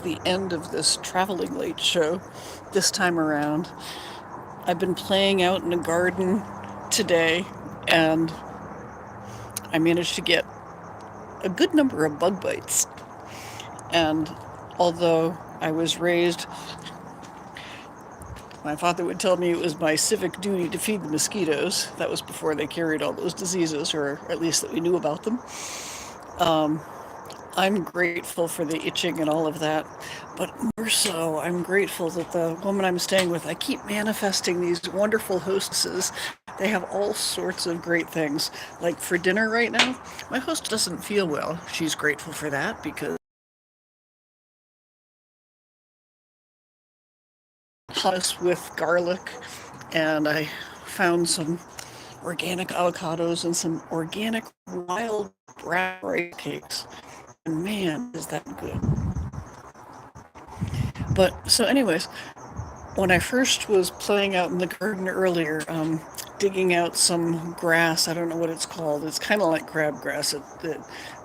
the end of this Traveling Late show this time around. I've been playing out in the garden today, and I managed to get a good number of bug bites. And although I was raised, my father would tell me it was my civic duty to feed the mosquitoes. That was before they carried all those diseases, or at least that we knew about them. Um, I'm grateful for the itching and all of that, but more so, I'm grateful that the woman I'm staying with, I keep manifesting these wonderful hostesses. They have all sorts of great things. Like for dinner right now, my host doesn't feel well. She's grateful for that because hummus with garlic, and I found some organic avocados and some organic wild brown rice cakes. And man, is that good. But so, anyways, when I first was playing out in the garden earlier, digging out some grass, I don't know what it's called. It's kind of like crabgrass. It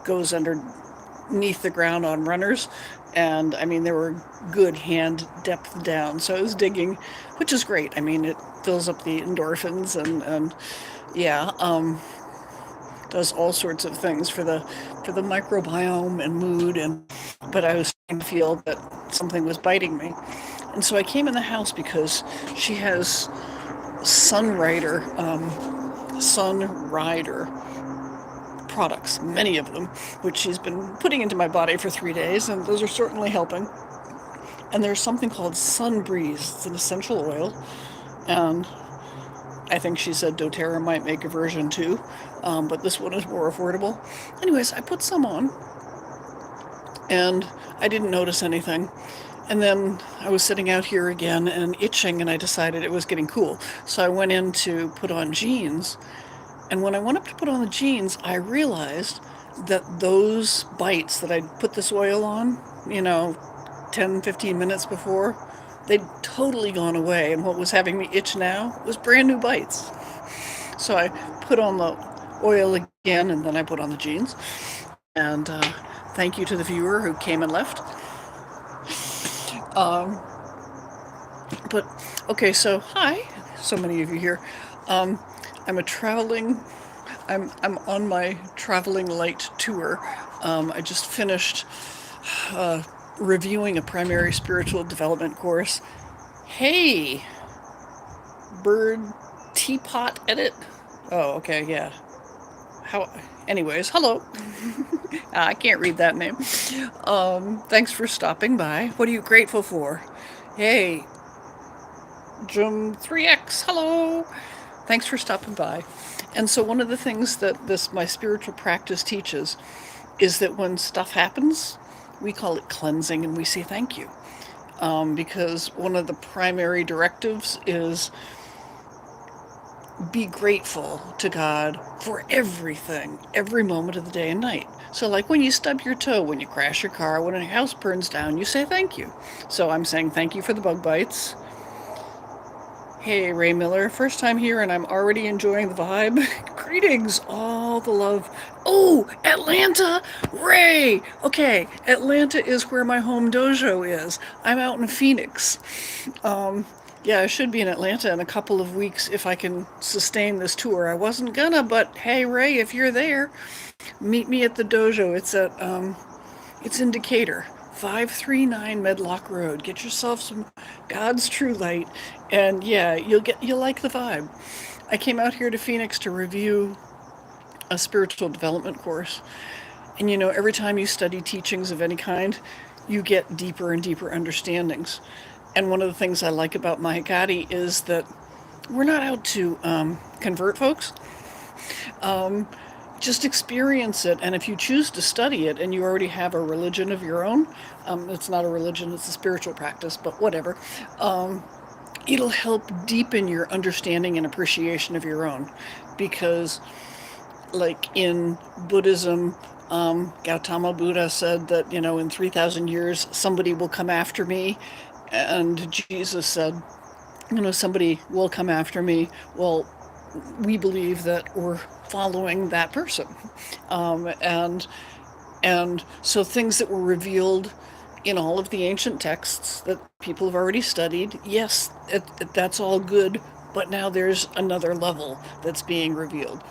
goes underneath the ground on runners. And I mean, there were good hand depth down. So I was digging, which is great. I mean, it fills up the endorphins and yeah, does all sorts of things for the microbiome and mood. And but I was starting to feel that something was biting me. And so I came in the house because she has sunrider, sunrider products, many of them, which she's been putting into my body for 3 days, and those are certainly helping. And there's something called sunbreeze. It's an essential oil, and I think she said doTERRA might make a version too, but this one is more affordable. Anyways, I put some on, and I didn't notice anything. And then I was sitting out here again and itching, and I decided it was getting cool. So I went in to put on jeans. And when I went up to put on the jeans, I realized that those bites that I'd put this oil on, 10, 15 minutes before, they'd totally gone away. And what was having me itch now was brand new bites. So I put on the oil again, and then I put on the jeans. And thank you to the viewer who came and left. Um, but okay, so hi, so many of you here. Um, I'm a traveling. I'm on my traveling light tour. I just finished reviewing a primary spiritual development course. Hey, bird teapot edit. Oh, okay, yeah. How? Anyways, hello. I can't read that name. Thanks for stopping by. What are you grateful for? Hey, Jim 3X, hello. Thanks for stopping by. And so one of the things that this my spiritual practice teaches is that when stuff happens, we call it cleansing and we say thank you. Because one of the primary directives is be grateful to God for everything, every moment of the day and night. So like when you stub your toe, when you crash your car, when a house burns down, you say thank you. So I'm saying thank you for the bug bites. Hey, Ray Miller, first time here and I'm already enjoying the vibe. Greetings, all the love. Oh, Atlanta! Ray! Okay, Atlanta is where my home dojo is. I'm out in Phoenix. Yeah, I should be in Atlanta in a couple of weeks if I can sustain this tour. I wasn't gonna, but hey, Ray, if you're there, meet me at the dojo. It's in Decatur, 539 Medlock Road. Get yourself some God's True Light, and yeah, you'll like the vibe. I came out here to Phoenix to review a spiritual development course, and every time you study teachings of any kind, you get deeper and deeper understandings. And one of the things I like about Mahikadi is that we're not out to convert folks. Um, just experience it, and if you choose to study it and you already have a religion of your own, it's not a religion, it's a spiritual practice, but whatever, it'll help deepen your understanding and appreciation of your own. Because like in Buddhism, Gautama Buddha said that, in 3,000 years, somebody will come after me. And Jesus said, somebody will come after me. Well, we believe that we're following that person. And so things that were revealed in all of the ancient texts that people have already studied. Yes, that's all good, but now there's another level that's being revealed.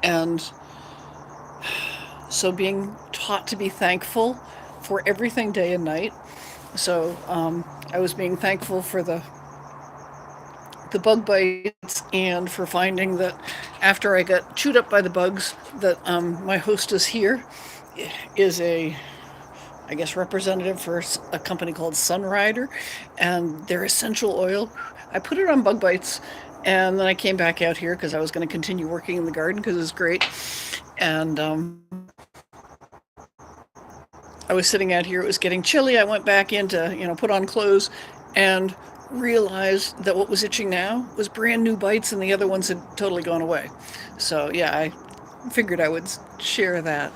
And so being taught to be thankful for everything day and night. So I was being thankful for the bug bites and for finding that after I got chewed up by the bugs, that my hostess here is a, I guess, representative for a company called Sunrider, and their essential oil. I put it on bug bites, and then I came back out here because I was going to continue working in the garden because it's great. And I was sitting out here. It was getting chilly. I went back in to, put on clothes, and realized that what was itching now was brand new bites, and the other ones had totally gone away. So yeah, I figured I would share that.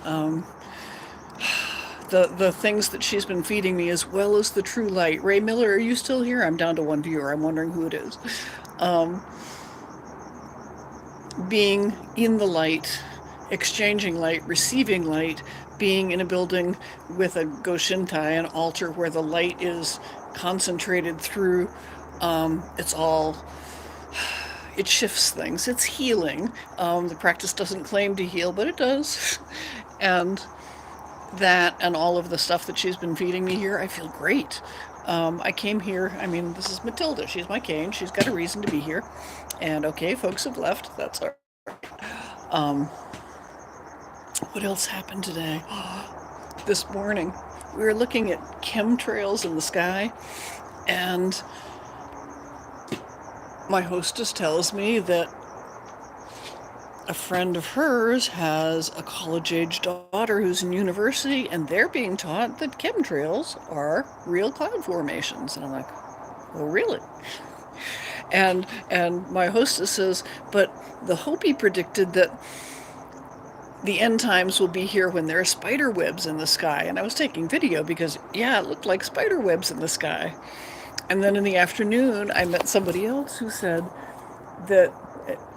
The things that she's been feeding me, as well as the true light. Ray Miller, are you still here? I'm down to one viewer. I'm wondering who it is. Being in the light, exchanging light, receiving light, being in a building with a Goshintai, an altar where the light is concentrated through, it shifts things. It's healing. The practice doesn't claim to heal, but it does. And that and all of the stuff that she's been feeding me here, I feel great. I came here, this is Matilda. She's my cane. She's got a reason to be here. And okay, folks have left. That's all right. What else happened today? This morning, we were looking at chemtrails in the sky, and my hostess tells me that a friend of hers has a college-age daughter who's in university, and they're being taught that chemtrails are real cloud formations. And I'm like, oh, really? And my hostess says, but the Hopi predicted that the end times will be here when there are spider webs in the sky. And I was taking video because, yeah, it looked like spider webs in the sky. And then in the afternoon, I met somebody else who said that,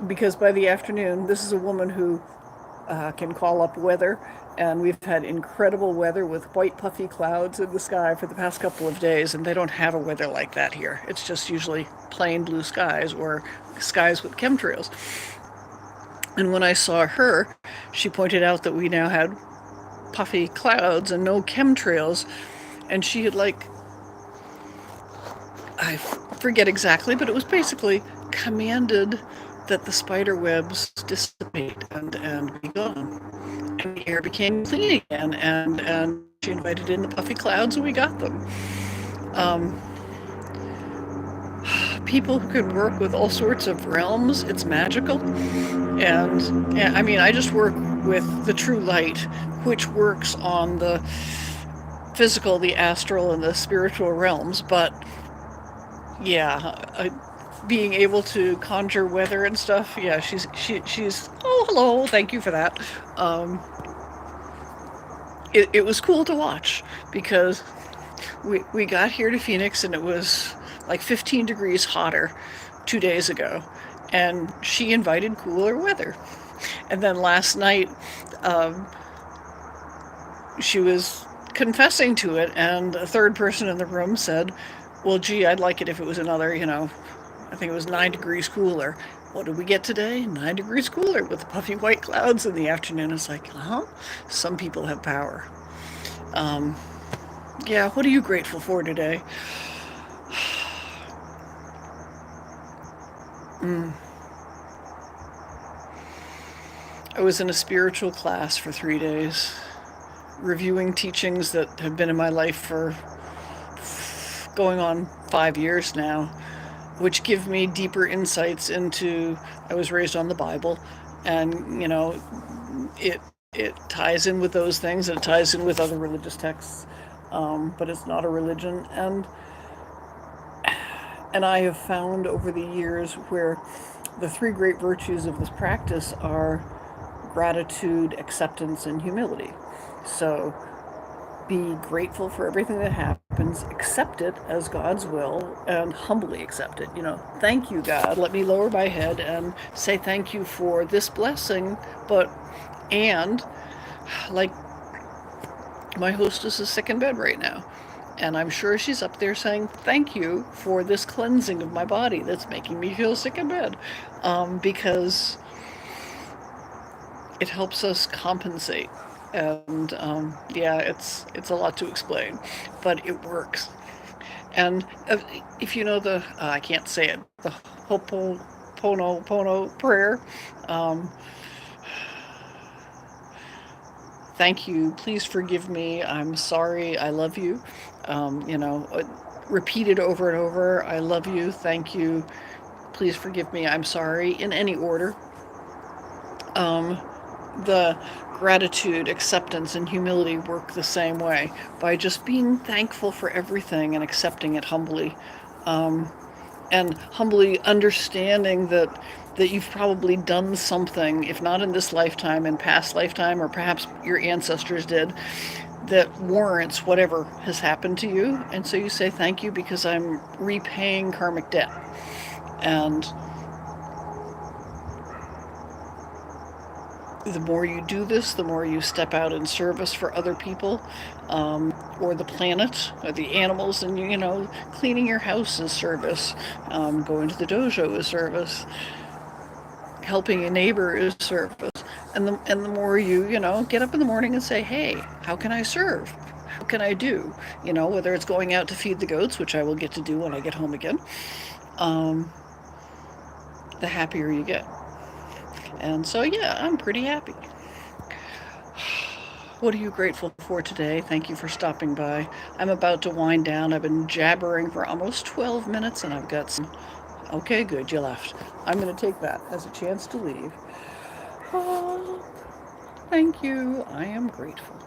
because by the afternoon, this is a woman who can call up weather, and we've had incredible weather with white puffy clouds in the sky for the past couple of days, and they don't have a weather like that here. It's just usually plain blue skies or skies with chemtrails. And when I saw her, she pointed out that we now had puffy clouds and no chemtrails, and she had, like, I forget exactly, but it was basically commanded that the spider webs dissipate and be gone. And the air became clean again, and she invited in the puffy clouds, and we got them. People who can work with all sorts of realms, it's magical. And I just work with the true light, which works on the physical, the astral, and the spiritual realms. But yeah, being able to conjure weather and stuff, yeah, she's oh, hello, thank you for that. It was cool to watch, because we got here to Phoenix and it was like 15 degrees hotter 2 days ago, and she invited cooler weather. And then last night, she was confessing to it, and a third person in the room said, well, gee, I'd like it if it was another, I think it was 9 degrees cooler. What did we get today? 9 degrees cooler with the puffy white clouds in the afternoon. It's like, some people have power. Yeah, what are you grateful for today? I was in a spiritual class for 3 days, reviewing teachings that have been in my life for going on 5 years now, which give me deeper insights into, I was raised on the Bible, and, it ties in with those things, and it ties in with other religious texts, but it's not a religion. And I have found over the years where the 3 great virtues of this practice are gratitude, acceptance, and humility. So be grateful for everything that happens, accept it as God's will, and humbly accept it. Thank you, God. Let me lower my head and say thank you for this blessing, and like, my hostess is sick in bed right now. And I'm sure she's up there saying, thank you for this cleansing of my body that's making me feel sick in bed. Because it helps us compensate. And yeah, it's a lot to explain, but it works. And if you know I can't say it, the Ho'oponopono prayer, um, thank you, please forgive me, I'm sorry, I love you. You know, repeated over and over, I love you, thank you, please forgive me, I'm sorry, in any order. Um, the gratitude, acceptance, and humility work the same way by just being thankful for everything and accepting it humbly. Um, and humbly understanding that you've probably done something, if not in this lifetime, in past lifetime, or perhaps your ancestors did, that warrants whatever has happened to you. And so you say thank you because I'm repaying karmic debt. And the more you do this, the more you step out in service for other people, or the planet, or the animals, and you know, cleaning your house is service, going to the dojo is service, helping a neighbor is service, and the more you know get up in the morning and say, hey, how can I serve? How can I do? You know, whether it's going out to feed the goats, which I will get to do when I get home again, um, the happier you get. And so yeah, I'm pretty happy. What are you grateful for today? Thank you for stopping by. I'm about to wind down. I've been jabbering for almost 12 minutes and I've got some. Okay, good, you left. I'm going to take that as a chance to leave. Oh, thank you. I am grateful.